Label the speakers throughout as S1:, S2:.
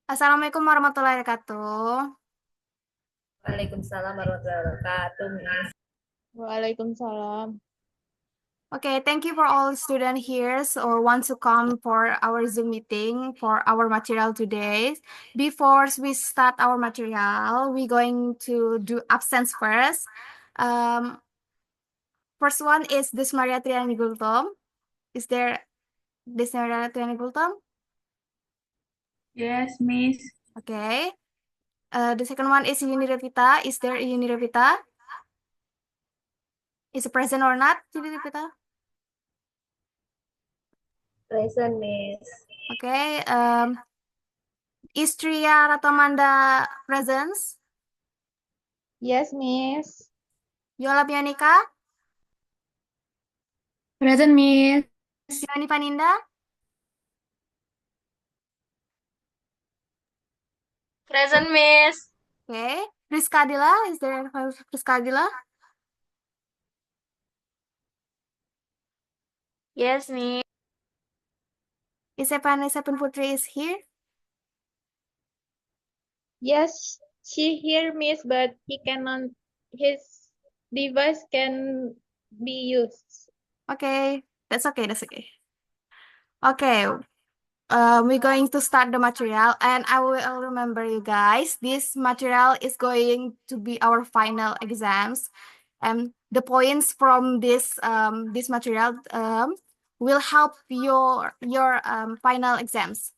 S1: Assalamualaikum warahmatullahi wabarakatuh.
S2: Waalaikumsalam warahmatullahi wabarakatuh, Miss.
S3: Waalaikumsalam.
S1: Okay, thank you for all student here or want to come for our Zoom meeting for our material today. Before we start our material, we're going to do absence first. Um, First one is Desmaria Triani Gultom. Is there Desmaria Triani Gultom?
S3: Yes, Miss.
S1: Okay. The second one is Yuni Revita. Is there Yuni Revita? Is it present or not, Yuni Revita?
S2: Present, Miss.
S1: Okay. Istria Ratomanda presence.
S3: Yes, Miss.
S1: Yola Bionika.
S3: Present, Miss.
S1: Tiffany Paninda.
S2: Present, Miss.
S1: Okay. Rizka Adila. Is there Rizka Adila?
S2: Yes, Miss.
S1: Isepan Putri is here.
S3: Yes, she hear Miss, but he cannot. His device can be used.
S1: Okay. That's okay. That's okay. Okay. We're going to start the material, and I will remember you guys. This material is going to be our final exams, and the points from this material will help your final exams.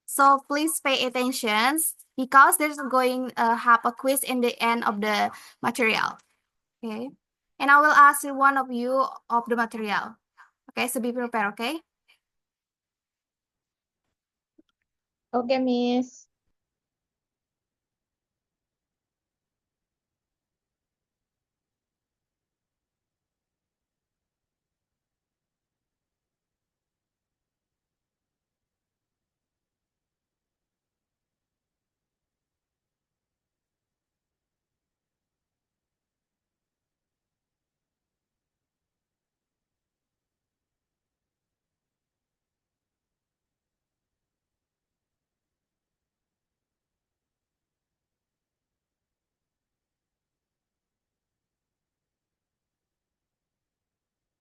S1: So please pay attention because there's going to have a quiz in the end of the material. Okay, and I will ask you one of you of the material. Okay, so be prepared. Okay.
S3: Okay, Miss.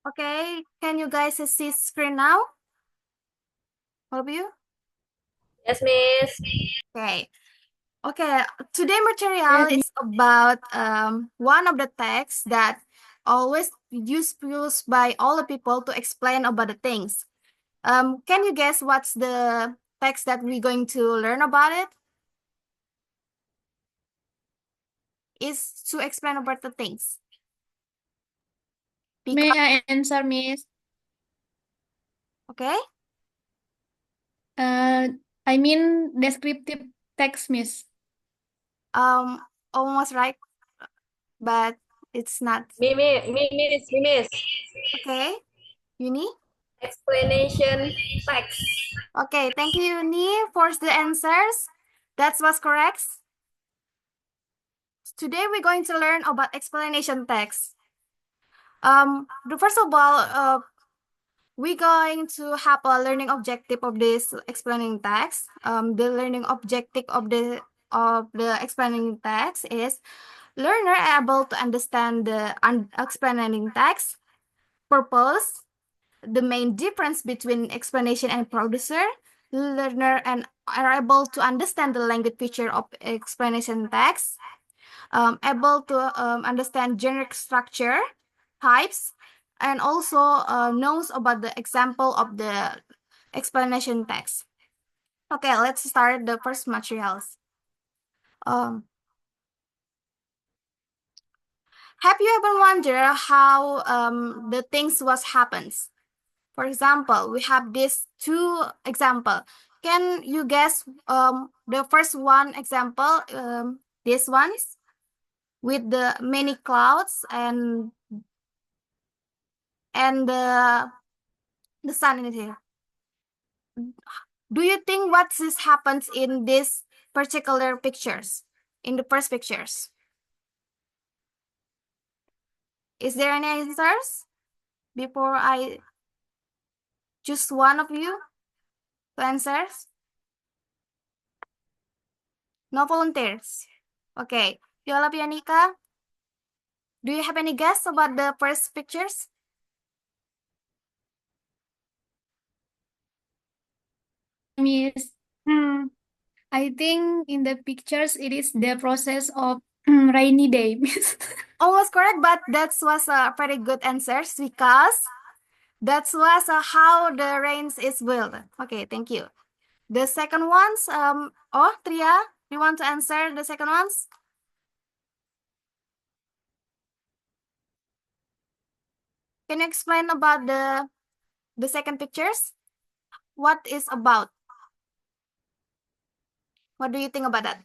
S1: Okay, can you guys see screen now? All of you?
S2: Yes, Miss.
S1: Okay. Okay, today material
S3: Yes, Miss.
S1: is about one of the texts that always used by all the people to explain about the things. Can you guess what's the text that we're going to learn about it? Is to explain about the things.
S3: May
S1: Because
S3: I answer, Miss?
S1: okay,
S3: Uh, I mean descriptive text, Miss.
S1: um, almost right, but it's not.
S2: Miss.
S1: Okay, Uni.
S2: Explanation text.
S1: Okay, thank you, Uni, for the answers. That was correct. Today we're going to learn about explanation text. First of all, we're going to have a learning objective of this explaining text. The learning objective of the explaining text is learner able to understand the explaining text, purpose, the main difference between explanation and producer. Learner and are able to understand the language feature of explanation text, able to understand generic structure, types, and also knows about the example of the explanation text. Okay, let's start the first materials. Um, have you ever wondered how the things was happens? For example, we have these two example. Can you guess the first one example? This ones with the many clouds and the sun in here. Do you think what this happens in this particular pictures? In the first pictures, is there any answers before I choose one of you to answer? No volunteers. Okay. Viola Pianica, do you have any guess about the first pictures?
S4: Miss, I think in the pictures it is the process of rainy day, Miss.
S1: Almost correct, but that was a very good answer because that was how the rains is built. Okay, thank you. The second ones, Tria, you want to answer the second ones? Can you explain about the second pictures? What is about? What do you think about that?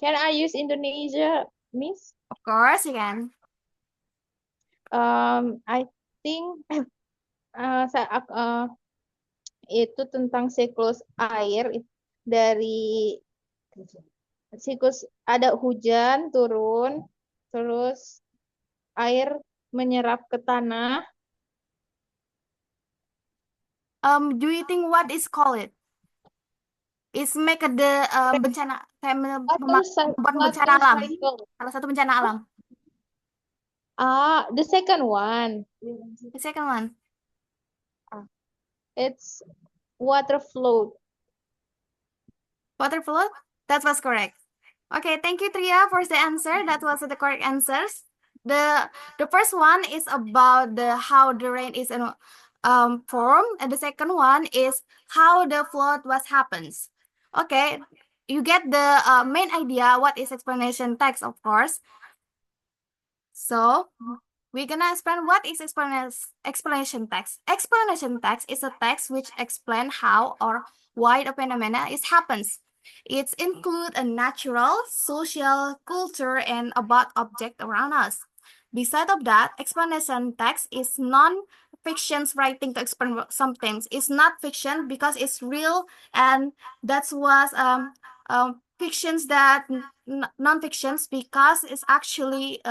S3: Can I use Indonesia, Miss?
S1: Of course you can.
S3: I think itu tentang siklus air dari siklus ada hujan turun, terus air menyerap ke tanah.
S1: Do you think what is called it? Is make the bencana kayak membuat bencana
S3: Water
S1: alam.
S3: cycle.
S1: Salah satu bencana alam.
S3: The second one.
S1: The second one.
S3: It's water flow.
S1: Water flood? That was correct. Okay, thank you, Tria, for the answer. That was the correct answers. The first one is about the how the rain is formed, and the second one is how the flood was happens. Okay, you get the main idea what is explanation text, of course. So we're gonna explain what is explanation text. Explanation text is a text which explain how or why the phenomena is happens. It include a natural, social, culture, and about object around us. Beside of that, explanation text is non-fiction's writing to explain some things. It's not fiction because it's real, and that was fictions that non-fictions because it's actually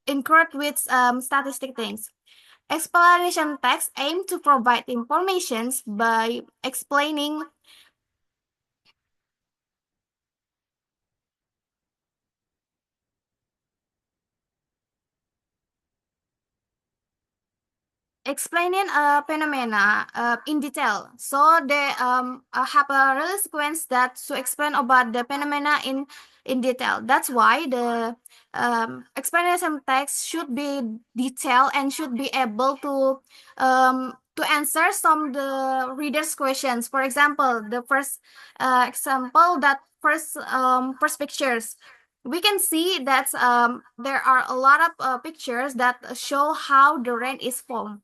S1: incurred with statistic things. Explanation text aim to provide informations by explaining a phenomena in detail. So they have a real sequence that to explain about the phenomena in detail. That's why the explanation text should be detailed and should be able to answer some the reader's questions. For example, the first example that first pictures. We can see that there are a lot of pictures that show how the rain is formed.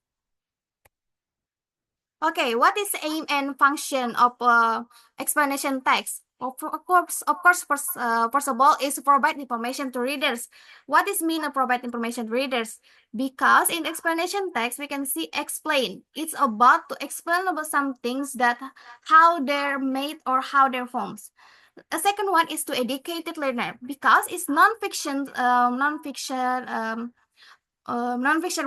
S1: Okay, what is the aim and function of explanation text? First of all, is to provide information to readers. What is mean of provide information to readers? Because in explanation text, we can see explain. It's about to explain about some things that how they're made or how they're formed. A second one is to educated learner because it's non-fiction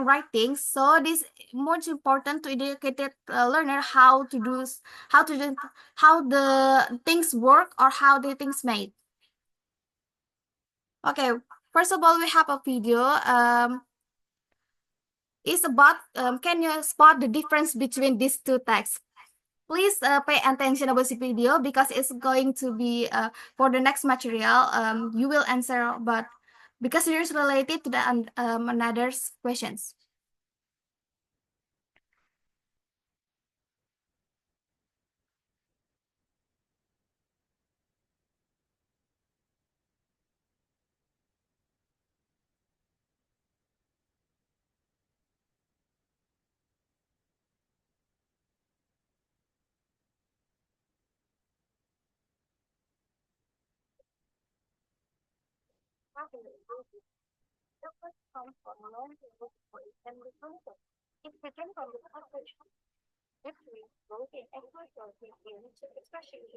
S1: writing, so this most important to educated learner how to do how the things work or how the things made. Okay, first of all, we have a video. It's about can you spot the difference between these two texts? Please pay attention about the video because it's going to be for the next material. You will answer, but because it is related to the another's questions. It began from the conversation. If we look in agriculture, especially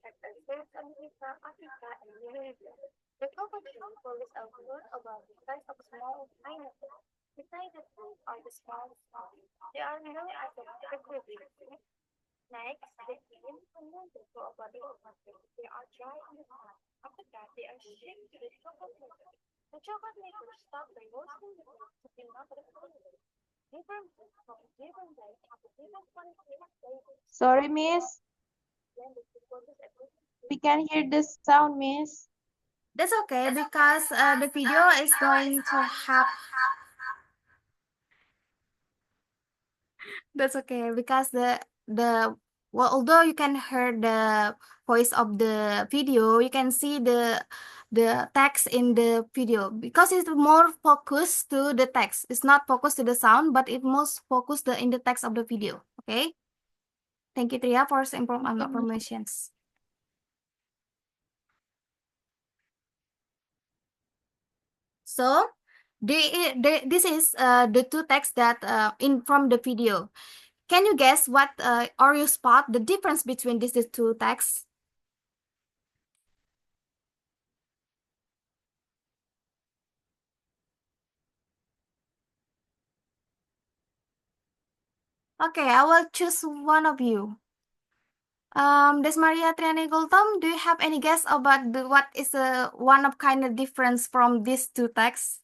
S1: at South America, Africa, and Eurasia, the conversation follows a word about the size of small pineapple.
S3: Sorry, Miss. We can hear the sound, Miss.
S1: That's okay because the video is going to have. That's okay because the well, although you can hear the voice of the video, you can see the text in the video because it's more focused to the text. It's not focused to the sound, but it most focused in the text of the video. Okay. Thank you, Tria, for informations. So, this is the two texts that in from the video. Can you guess what or you spot the difference between these two texts? Okay, I will choose one of you. Desmaria Triani Gultom, do you have any guess about what is one of kind of difference from these two texts?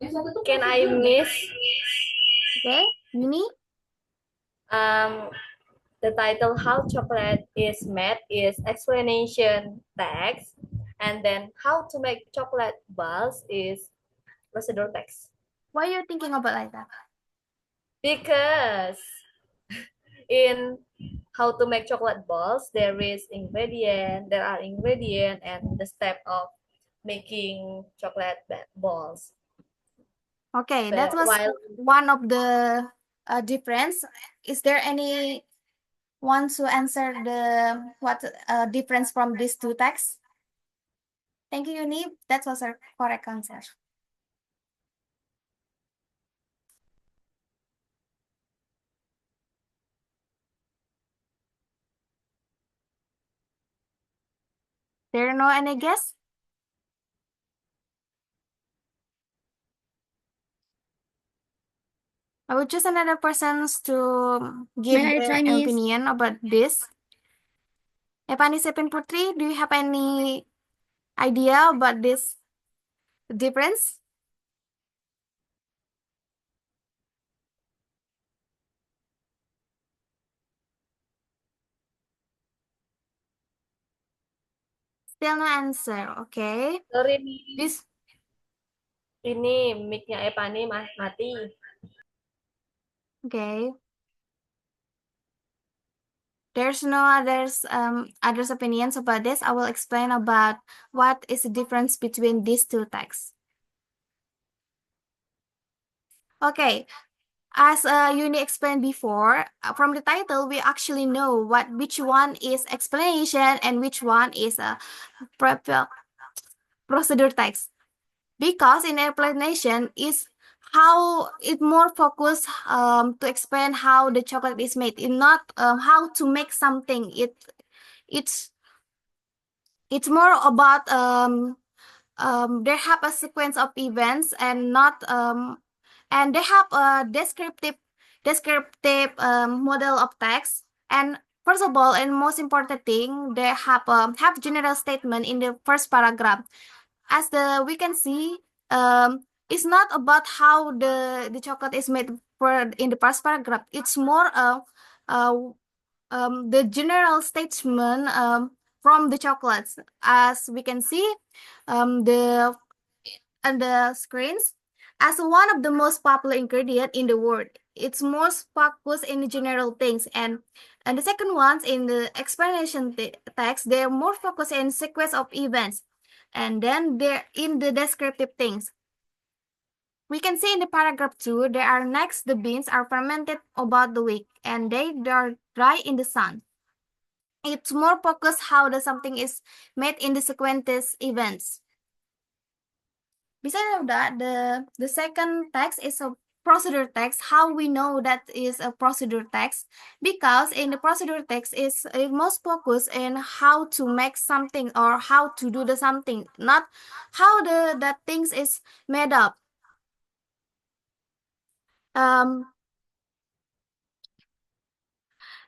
S2: Can I miss?
S1: Okay, Yuni?
S2: The title How Chocolate is Made is explanation text, and then How to Make Chocolate Balls is procedure text.
S1: Why are you thinking about like that?
S2: Because in how to make chocolate balls, there are ingredient and the step of making chocolate balls.
S1: Okay,
S2: But
S1: that was
S2: while
S1: one of the difference. Is there any one to answer the what difference from these two texts? Thank you, Yuni. That was a correct answer. There are no any guess? I would choose another persons to give
S4: May I
S1: their
S4: try, Miss?
S1: opinion about this. Epani Sepin Putri, do you have any idea about this difference? Still no answer, okay?
S2: sorry
S1: This
S2: ini mic-nya Epani mati.
S1: okay. There's no others opinions about this. I will explain about what is the difference between these two texts. Okay, as Yuni explained before, from the title we actually know which one is explanation and which one is a procedure text. Because in explanation is how it more focus to explain how the chocolate is made, and not how to make something. It's more about they have a sequence of events and not and they have a descriptive model of text. And first of all, and most important thing, they have general statement in the first paragraph. As we can see, it's not about how the chocolate is made in the first paragraph. It's more the general statement from the chocolates. As we can see, the on the screens, as one of the most popular ingredient in the world. It's most focused in the general things, and the second ones in the explanation text, they're more focused in sequence of events, and then they're in the descriptive things. We can see in the paragraph 2, there are next the beans are fermented about the week, and they are dry in the sun. It's more focused how the something is made in the sequence events. Besides of that, the second text is procedure text. How we know that is a procedure text? Because in the procedure text is most focused in how to make something or how to do the something, not how that things is made up.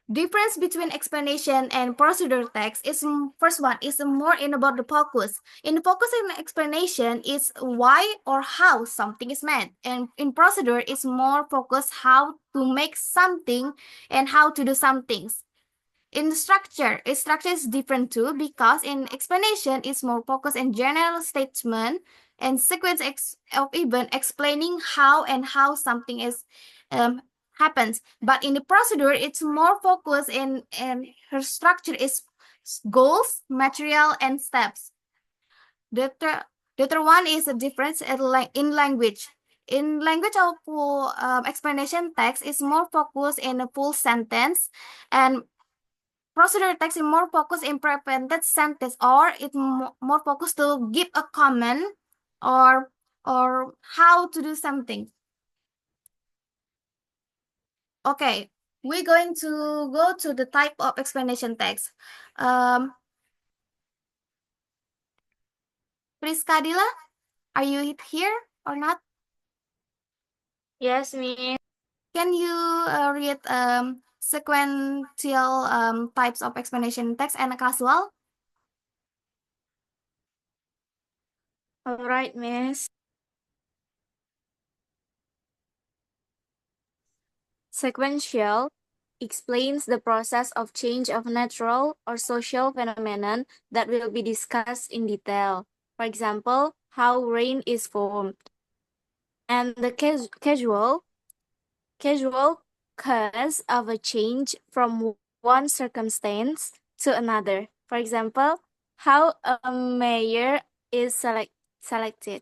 S1: Difference between explanation and procedure text is first one is more in about the focus. In the focus and explanation is why or how something is made, and in procedure is more focused how to make something and how to do some things. In structure is different too, because in explanation is more focused in general statement and sequence of event explaining how and how something is happens. But in the procedure, it's more focused in her structure is goals, material, and steps. The third one is a difference in language. In language of full explanation text is more focused in a full sentence, and procedure text is more focused in prevented sentence, or it more focused to give a comment or how to do something. Okay, we're going to go to the type of explanation text. Please, Kadila, are you here or not?
S5: Yes, Miss.
S1: Can you read sequential types of explanation text and casual?
S5: All right, Miss. Sequential explains the process of change of natural or social phenomenon that will be discussed in detail. For example, how rain is formed. And the casual cause of a change from one circumstance to another. For example, how a mayor is selected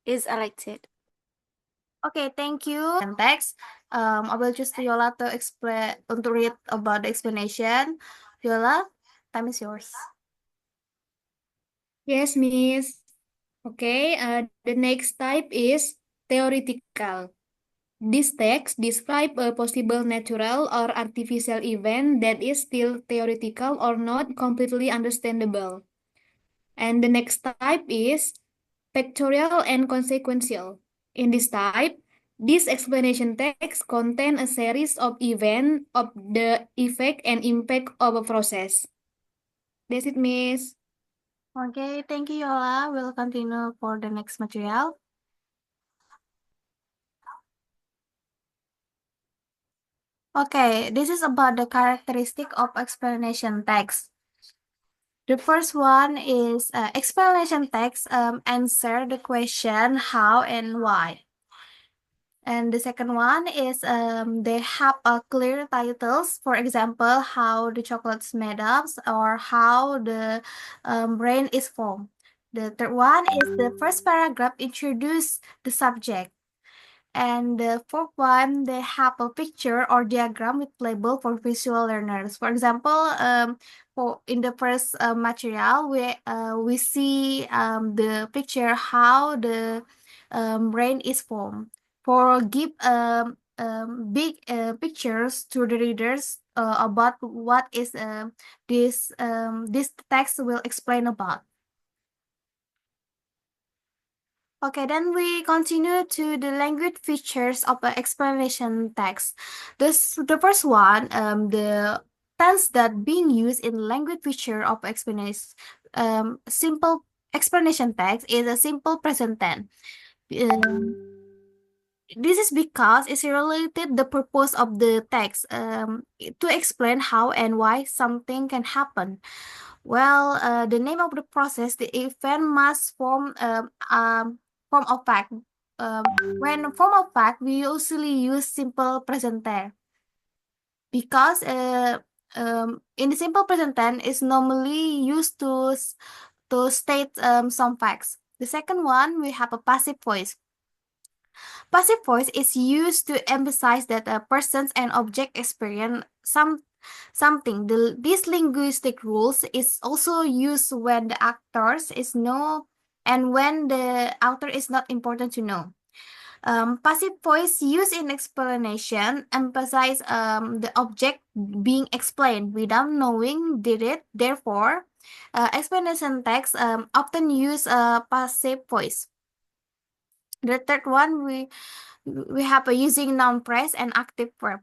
S5: is elected.
S1: Okay, thank you. And text. I will choose Viola to explain to read about the explanation. Viola, time is yours.
S4: Yes, Miss. Okay, the next type is theoretical. This text describe a possible natural or artificial event that is still theoretical or not completely understandable. And the next type is pictorial and consequential. In this type, this explanation text contain a series of events of the effect and impact of a process. That's it, Miss.
S1: Okay, thank you, Viola. We'll continue for the next material. Okay, this is about the characteristic of explanation text. The first one is explanation text answer the question how and why. And the second one is they have a clear titles. For example, how the chocolate's made up or how the brain is formed. The third one is the first paragraph introduce the subject. And the fourth one, they have a picture or diagram with label for visual learners. For example, for in the first material, we see the picture how the brain is formed. For give big pictures to the readers about what is this text will explain about. Okay, then we continue to the language features of the explanation text. The first one, the tense that being used in language feature of explanation, simple explanation text is a simple present tense. This is because it's related the purpose of the text to explain how and why something can happen. Well, the name of the process, the event must form of fact. Um, when form of fact, we usually use simple present tense because in the simple present tense is normally used to state some facts. The second one, we have a passive voice. Passive voice is used to emphasize that a person and object experience something. These linguistic rules is also used when the actors is no and when the author is not important to know. Passive voice used in explanation emphasize the object being explained without knowing did it. Therefore, explanation text often use passive voice. The third one, we have a using noun phrase and active verb.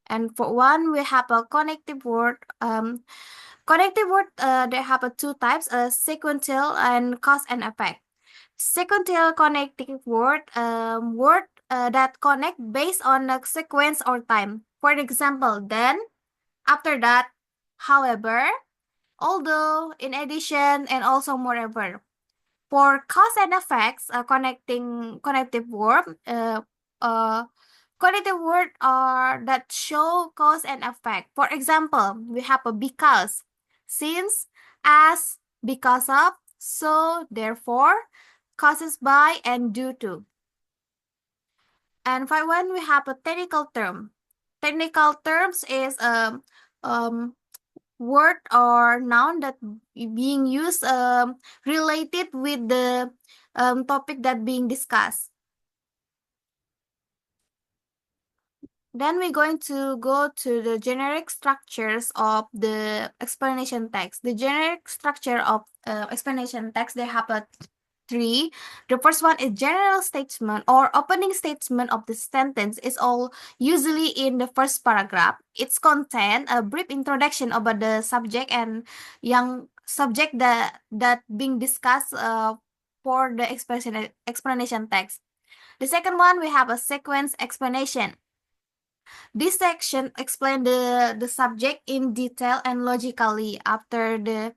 S1: And for one, we have a connective word. Connective word, they have two types, sequential and cause and effect. Sequential connective word, word that connect based on a sequence or time. For example, then, after that, however, although, in addition, and also moreover. For cause and effects, connective word, connective word are that show cause and effect. For example, we have a because, since, as, because of, so, therefore, causes by, and due to. And for when we have a technical term. Technical terms is word or noun that being used related with the topic that being discussed. Then we're going to go to the generic structures of the explanation text. The generic structure of explanation text, they have a three. The first one is general statement or opening statement of the sentence is all usually in the first paragraph. Its content a brief introduction about the subject and young subject that being discussed for the explanation text. The second one, we have a sequence explanation. This section explains the subject in detail and logically. After the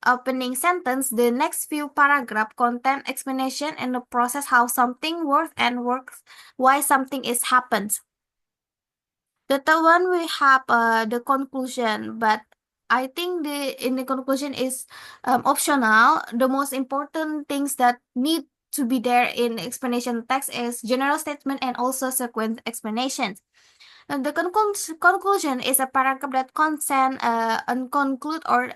S1: opening sentence, the next few paragraph contain explanation and the process how something works and works, why something is happens. The third one we have the conclusion, but I think in the conclusion is optional. The most important things that need to be there in explanation text is general statement and also sequence explanations. And the conclusion is a paragraph that contains and conclude or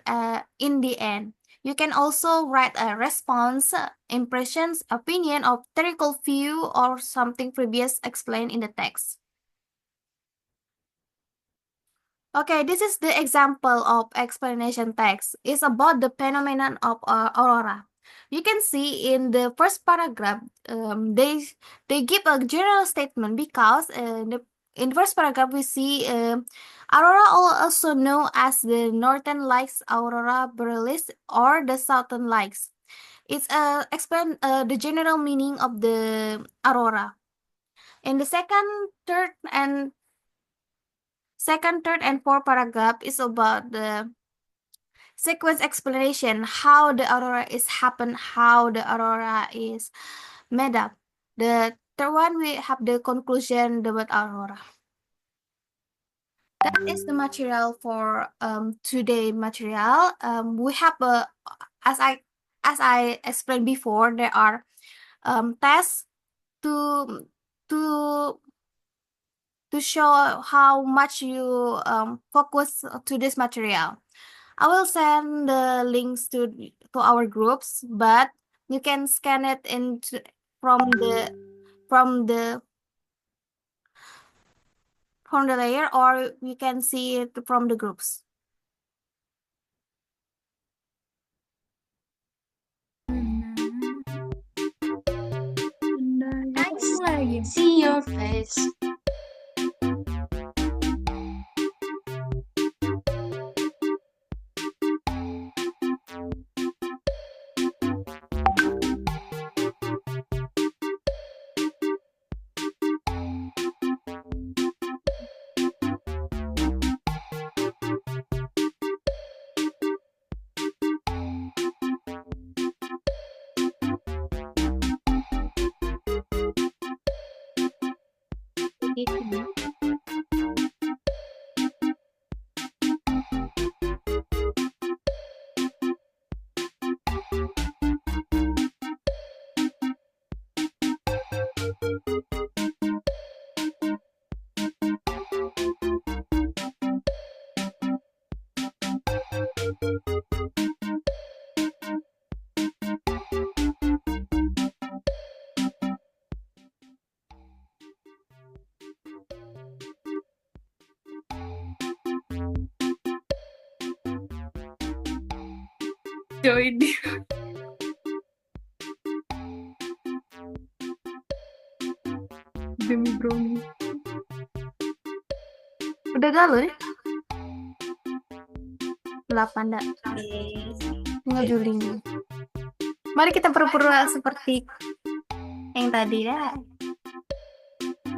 S1: in the end. You can also write a response, impressions, opinion, or theoretical view, or something previous explained in the text. Okay, this is the example of explanation text. It's about the phenomenon of aurora. You can see in the first paragraph, they give a general statement because in the first paragraph we see aurora, also known as the northern lights, aurora borealis, or the southern lights. It's explain the general meaning of the aurora. In the second, third, and fourth paragraph is about the sequence explanation, how the aurora is happen, how the aurora is made up. The third one, we have the conclusion about aurora. That is the material for today material. We have as I explained before, there are tests to to to show how much you focus to this material. I will send the links to our groups, but you can scan it from the from the from the layer, or you can see it from the groups.
S4: Lagi.
S5: See your face.
S4: Join di demi brownie.
S1: Udah galau nih? 8 dah. Tinggal Juli nih. Mari kita pura-pura seperti yang tadi ya.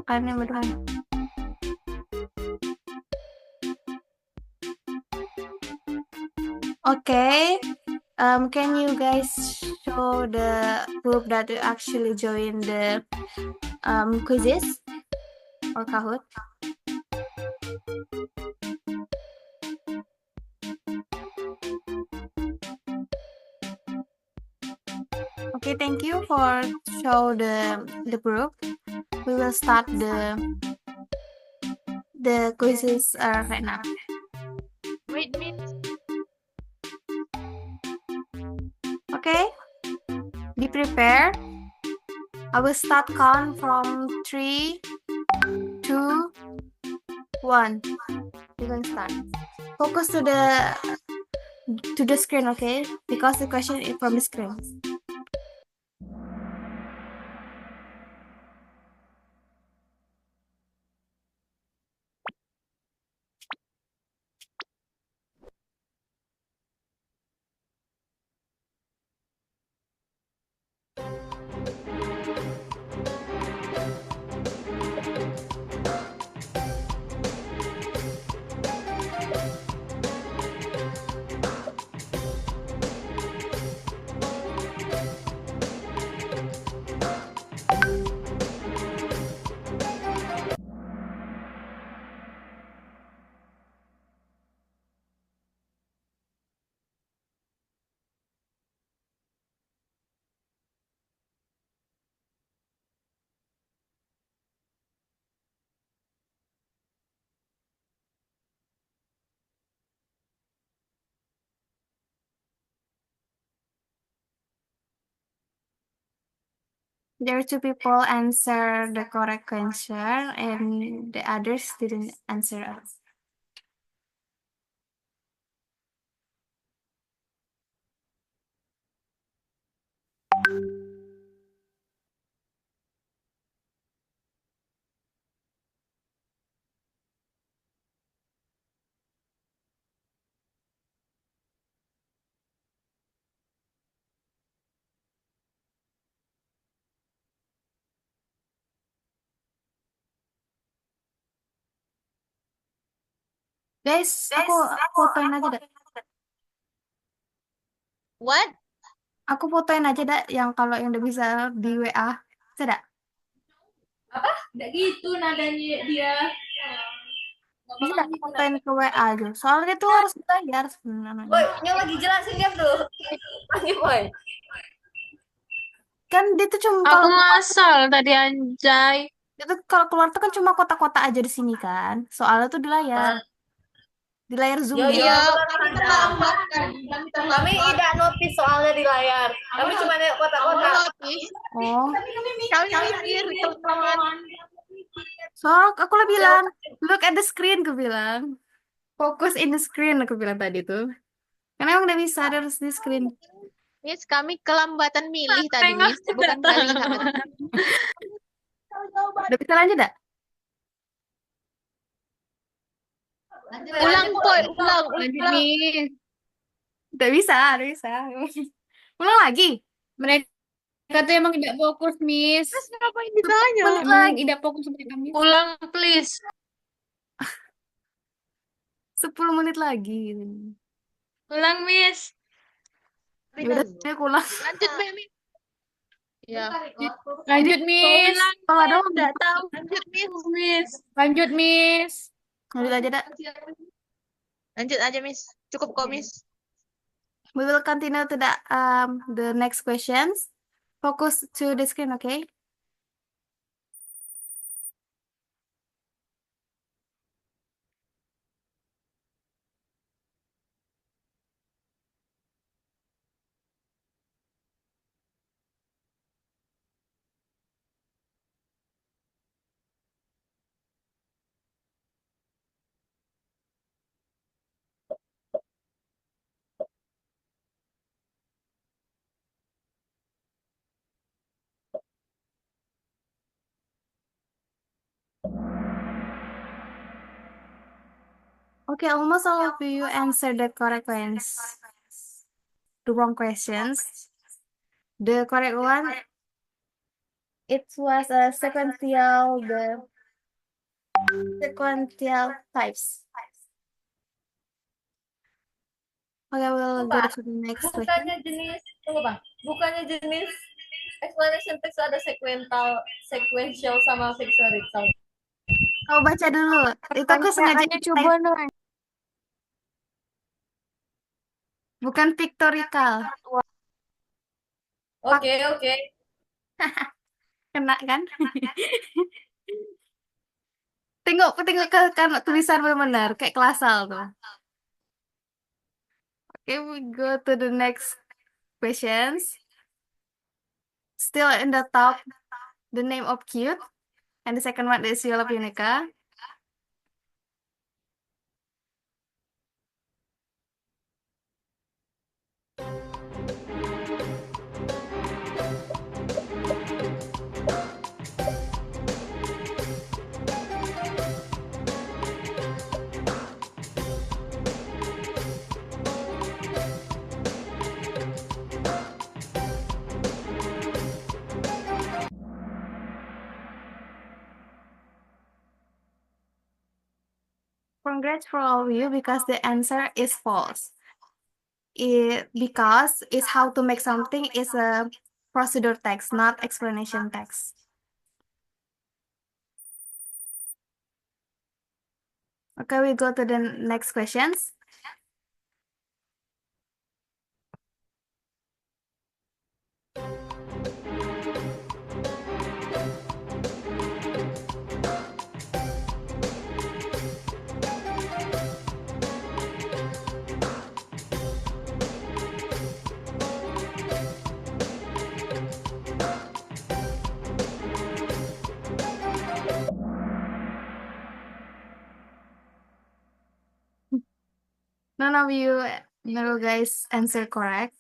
S1: Kalian yang berdua. Okay. Can you guys show the group that you actually join the quizzes or Kahoot? Okay, thank you for show the group. We will start the quizzes right now.
S3: Wait, Miss.
S1: Okay, be prepared. I will start count from 3, 2, 1. We're going to start. Focus to the screen, okay? Because the question is from the screen. There are 2 people answer the correct question and the others didn't answer us. Guys, aku fotoin aja dah.
S3: What?
S1: Aku fotoin aja dah yang kalau yang udah bisa di WA. Bisa dah?
S6: Nggak gitu nadanya dia.
S1: Bisa dah fotoin ke WA aja. Soalnya itu harus bayar sebenarnya.
S2: Boy, yang lagi jelasin dia tuh. Lagi boy.
S1: Kan dia tuh cuma
S6: Aku ngasal tadi anjay.
S1: itu kalau keluar tuh kan cuma kotak-kotak aja di sini kan. Soalnya tuh di layar. Di layar Zoom
S2: Yo,
S1: ya.
S2: iya, kami terlambat. Kami tidak notice soalnya di layar. Kami cuma lihat kotak-kotak.
S1: Oh.
S3: Kami mikir teman-teman.
S1: Soalnya aku lah bilang, look at the screen, aku bilang. Focus in the screen, aku bilang tadi tuh. Karena emang udah bisa, ada harus di screen.
S3: Miss, kami kelambatan milih tadi, Miss. Bukan melihat.
S1: Udah bisa lanjut dah?
S3: Ulang, Boy. Ulang.
S4: Lanjut nih.
S1: Udah bisa, udah bisa. Ulang lagi.
S4: Mereka tuh emang tidak fokus, Miss.
S3: Terus ngapain ditanya?
S4: Emang tidak fokus mereka, Miss.
S6: Ulang please.
S1: 10 menit lagi.
S6: Ulang Miss.
S1: Ya udah, aku ulang.
S3: Lanjut, Miss. Ya.
S4: Lanjut, Miss.
S1: Kalau ada
S6: Nggak tahu
S3: Lanjut, Miss.
S6: Miss.
S4: Lanjut, Miss.
S1: lanjut aja dah.
S3: Lanjut aja, Miss. Cukup kok, Miss.
S1: We will continue to the next questions. Focus to the screen, okay? Okay, almost all of you answered the correct ones. The wrong questions. The correct one, it was a sequential types. Okay, we'll go to the next question.
S2: Bukannya jenis, tunggu bang, bukannya jenis explanation text ada sequential sama historical.
S1: Kau baca dulu. Itu aku sengaja
S5: Pertanyaannya coba dong.
S1: bukan pictorial.
S2: Oke.
S1: Kena kan? Tengok ke kan tulisan benar-benar kayak kelasal tuh. Okay, we go to the next questions. Still in the top, the name of cute, and the second one is Yola Punica. Congrats for all of you because the answer is false. Because it's how to make something is a procedure text, not explanation text. Okay, we go to the next questions. None of you, no guys, answer correct.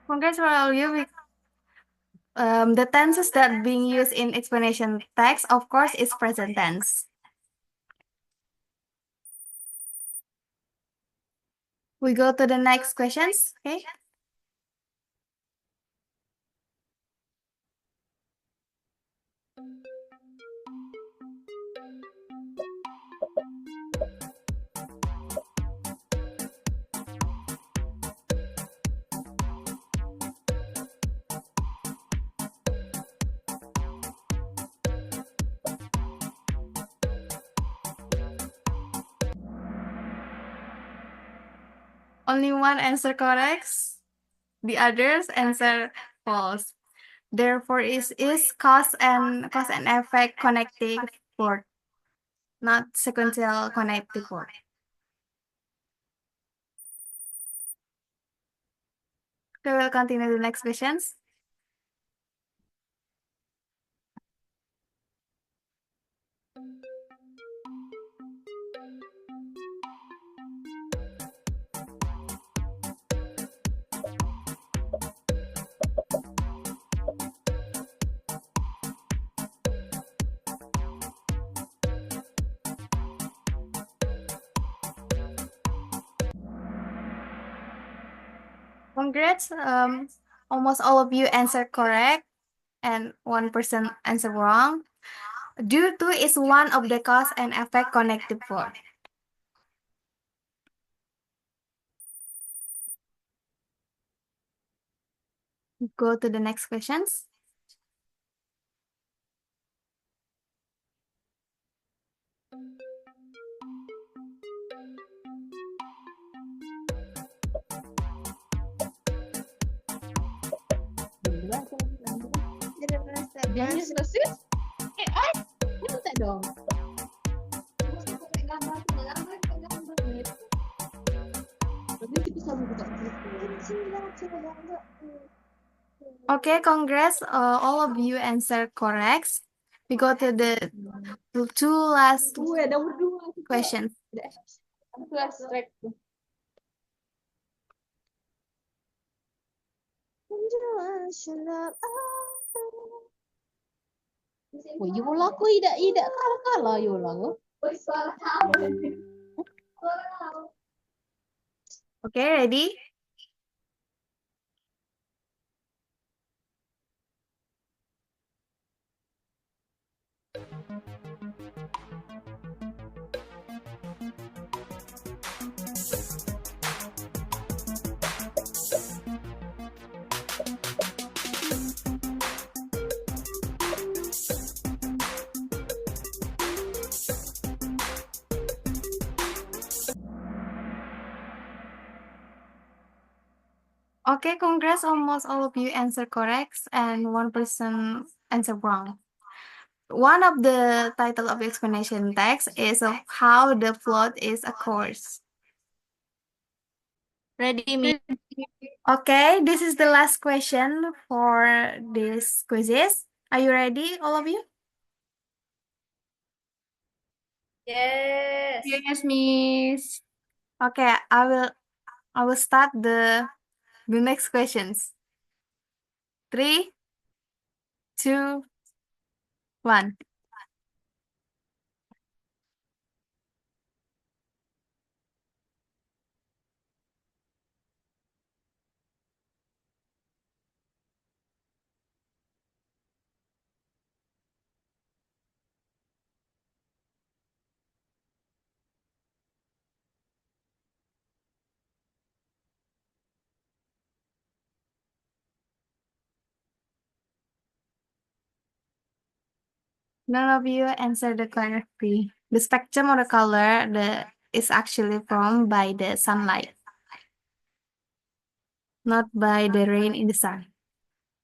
S1: Congrats for all of you. The tenses that being used in explanation text, of course, is present tense. We go to the next questions, okay? Only one answer correct. The others answer false. Therefore, is cause and effect connecting word, not sequential connective word. Okay, we'll continue the next questions. Congrats. Almost all of you answered correct and one person answered wrong. Due to is one of the cause and effect connective word. Go to the next questions.
S3: Jangan selesai. Minta dong. Berarti kita bisa buka.
S1: Okay, congrats. All of you answered correct. We go to the two last questions. Okay, ready? Okay, congrats. Almost all of you answered correct, and one person answered wrong. One of the title of the explanation text is of how the flood is a course.
S5: Ready, Miss?
S1: Okay, this is the last question for this quizzes. Are you ready, all of you?
S2: Yes.
S4: Yes, Miss.
S1: Okay, I will start the next questions. 3, 2, 1. None of you answered the correctly. The spectrum of the color is actually formed by the sunlight, not by the rain in the sun.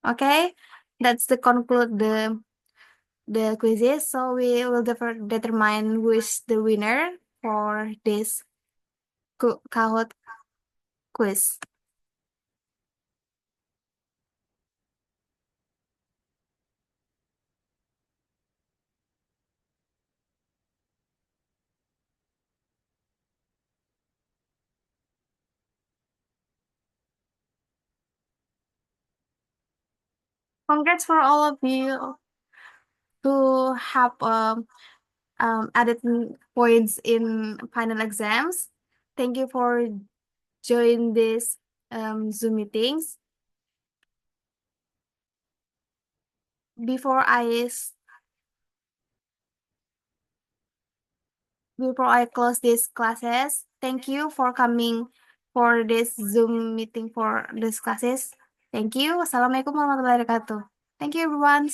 S1: Okay, that's the conclude the quizzes. So we will determine who is the winner for this Kahoot quiz. Congrats for all of you who have added points in final exams. Thank you for joining this Zoom meetings. Before I close these classes, thank you for coming for this Zoom meeting for these classes. Thank you. Assalamualaikum warahmatullahi wabarakatuh. Thank you, everyone.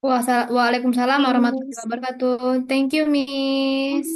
S4: Waalaikumsalam warahmatullahi wabarakatuh. Thank you, Miss.